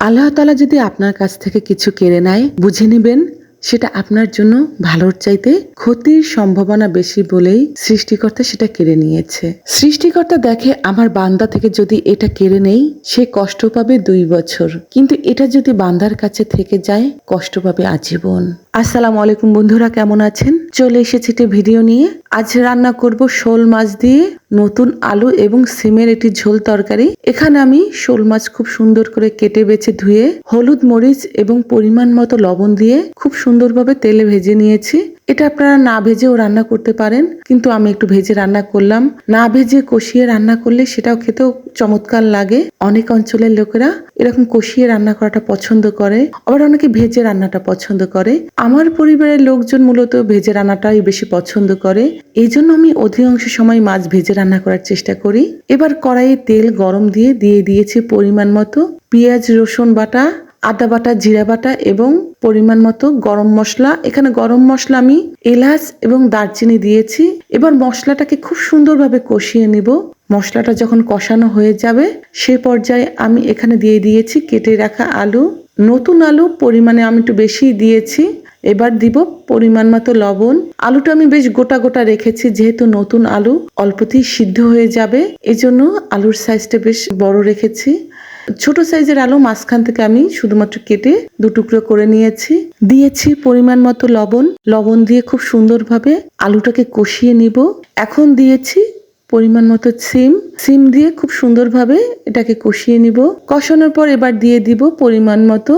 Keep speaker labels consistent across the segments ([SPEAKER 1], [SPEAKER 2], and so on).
[SPEAKER 1] আল্লাহ তাআলা যদি আপনার কাছ থেকে কিছু কেড়ে নেয়, বুঝে নিবেন সেটা আপনার জন্য ভালোর চাইতে ক্ষতির সম্ভাবনা বেশি বলেই সৃষ্টিকর্তা সেটা কেড়ে নিয়েছে। সৃষ্টিকর্তা দেখে আমার বান্দা থেকে যদি এটা কেড়ে নেই, সে কষ্ট পাবে 2 বছর, কিন্তু এটা যদি বান্দার কাছে থেকে যায়, কষ্ট পাবে আজীবন। আসসালামু আলাইকুম বন্ধুরা, কেমন আছেন? চলে এসেছি একটি ভিডিও নিয়ে। আজ রান্না করব শোল মাছ দিয়ে নতুন আলু এবং সিমের একটি ঝোল তরকারি। এখানে আমি শোল মাছ খুব সুন্দর করে কেটে বেছে ধুয়ে হলুদ মরিচ এবং পরিমাণ মতো লবণ দিয়ে খুব সুন্দরভাবে তেলে ভেজে নিয়েছি। এটা আপনারা না ভেজেও রান্না করতে পারেন, কিন্তু আমি একটু ভেজে রান্না করলাম। না ভেজে কষিয়ে রান্না করলে সেটাও খেতেও চমৎকার লাগে। অনেক অঞ্চলের লোকেরা এরকম কষিয়ে রান্না করাটা পছন্দ করে, আবার অনেকে ভেজে রান্নাটা পছন্দ করে। আমার পরিবারের লোকজন মূলত ভেজে রান্নাটাই বেশি পছন্দ করে, এই জন্য আমি অধিকাংশ সময় মাছ ভেজে রান্না করার চেষ্টা করি। এবার কড়াইয়ে তেল গরম দিয়ে দিয়েছি পরিমাণ মতো পেঁয়াজ রসুন বাটা, আদা বাটা, জিরা বাটা এবং পরিমাণ মতো গরম মশলা। এখানে গরম মশলা আমি এলাচ এবং দারচিনি দিয়েছি। এবার মশলাটাকে খুব সুন্দরভাবে কষিয়ে নিব। মশলাটা যখন কষানো হয়ে যাবে, সে পর্যায়ে আমি এখানে দিয়েছি কেটে রাখা আলু। নতুন আলু পরিমাণে আমি একটু বেশি দিয়েছি। এবার দিব পরিমাণ মতো লবণ। আলুটা আমি বেশ গোটা গোটা রেখেছি, যেহেতু নতুন আলু অল্পতেই সিদ্ধ হয়ে যাবে, এজন্য আলুর সাইজটা বেশ বড় রেখেছি। ছোট সাইজের আলু মাঝখান থেকে আমি শুধুমাত্র কেটে 2 টুকরো করে দিয়েছি পরিমাণ মতো লবণ দিয়ে খুব সুন্দরভাবে আলুটাকে কষিয়ে নিব। এখন দিয়েছি পরিমাণ মতো সিম দিয়ে খুব সুন্দরভাবে এটাকে কষিয়ে নিব। কষানোর পর এবার দিয়ে দিব পরিমাণ মতো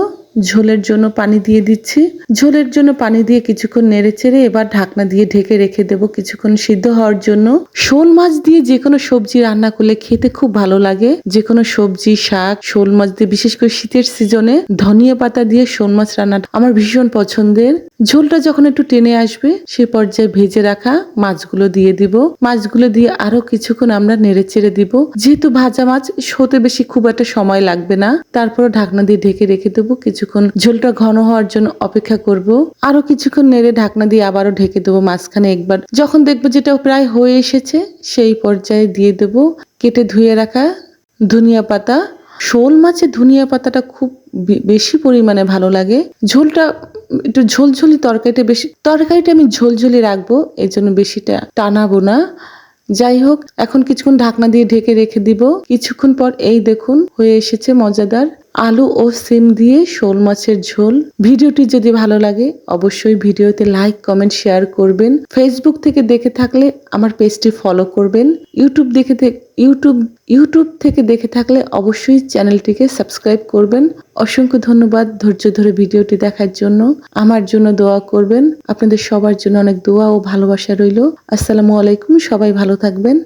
[SPEAKER 1] ঝোলের জন্য পানি দিয়ে দিচ্ছি। ঝোলের জন্য পানি দিয়ে কিছুক্ষণ নেড়ে চেড়ে এবার ঢাকনা দিয়ে ঢেকে রেখে দেবো কিছুক্ষণ সিদ্ধ হওয়ার জন্য। শোল মাছ দিয়ে যে কোনো সবজি রান্না করলে খেতে খুব ভালো লাগে। যে কোনো সবজি, শাক, শোল মাছ দিয়ে, বিশেষ করে শীতের সিজনে ধনিয়া পাতা দিয়ে শোল মাছ রান্নাটা আমার ভীষণ পছন্দের। ঝোলটা যখন একটু টেনে আসবে, সে পর্যায়ে ভেজে রাখা মাছগুলো দিয়ে দিব। মাছগুলো দিয়ে আরো কিছুক্ষণ আমরা নেড়ে চেড়ে দিব। যেহেতু ভাজা মাছ, হতে বেশি খুব একটা সময় লাগবে না। তারপর ঢাকনা দিয়ে ঢেকে রেখে দেবো। কিছুক্ষণ ঝোলটা ঘন হওয়ার জন্য অপেক্ষা করব। আরো কিছুক্ষণ নেড়ে ঢাকনা দিয়ে আবারও ঢেকে দেবো। মাঝখানে একবার যখন দেখবো যেটা প্রায় হয়ে এসেছে, সেই পর্যায়ে দিয়ে দেবো কেটে ধুয়ে রাখা ধনিয়া পাতা। শোল মাছে ধনিয়া পাতাটা খুব বেশি পরিমাণে ভালো লাগে। ঝোলটা একটু ঝোলঝোলি, তরকারিটা আমি ঝোলঝোলি রাখবো, এই জন্য বেশিটা টানাবো না। যাই হোক, এখন কিছুক্ষণ ঢাকনা দিয়ে ঢেকে রেখে দিব। কিছুক্ষণ পর এই দেখুন হয়ে এসেছে মজাদার আলু ও সিম দিয়ে শোল মাছের ঝোল। ভিডিওটি যদি ভালো লাগে অবশ্যই ভিডিওতে লাইক, কমেন্ট, শেয়ার করবেন। ফেসবুক থেকে দেখে থাকলে আমার পেজটি ফলো করবেন। ইউটিউব থেকে দেখে থাকলে অবশ্যই চ্যানেলটিকে সাবস্ক্রাইব করবেন। অসংখ্য ধন্যবাদ ধৈর্য ধরে ভিডিওটি দেখার জন্য। আমার জন্য দোয়া করবেন। আপনাদের সবার জন্য অনেক দোয়া ও ভালোবাসা রইল। আসসালামু আলাইকুম, সবাই ভালো থাকবেন।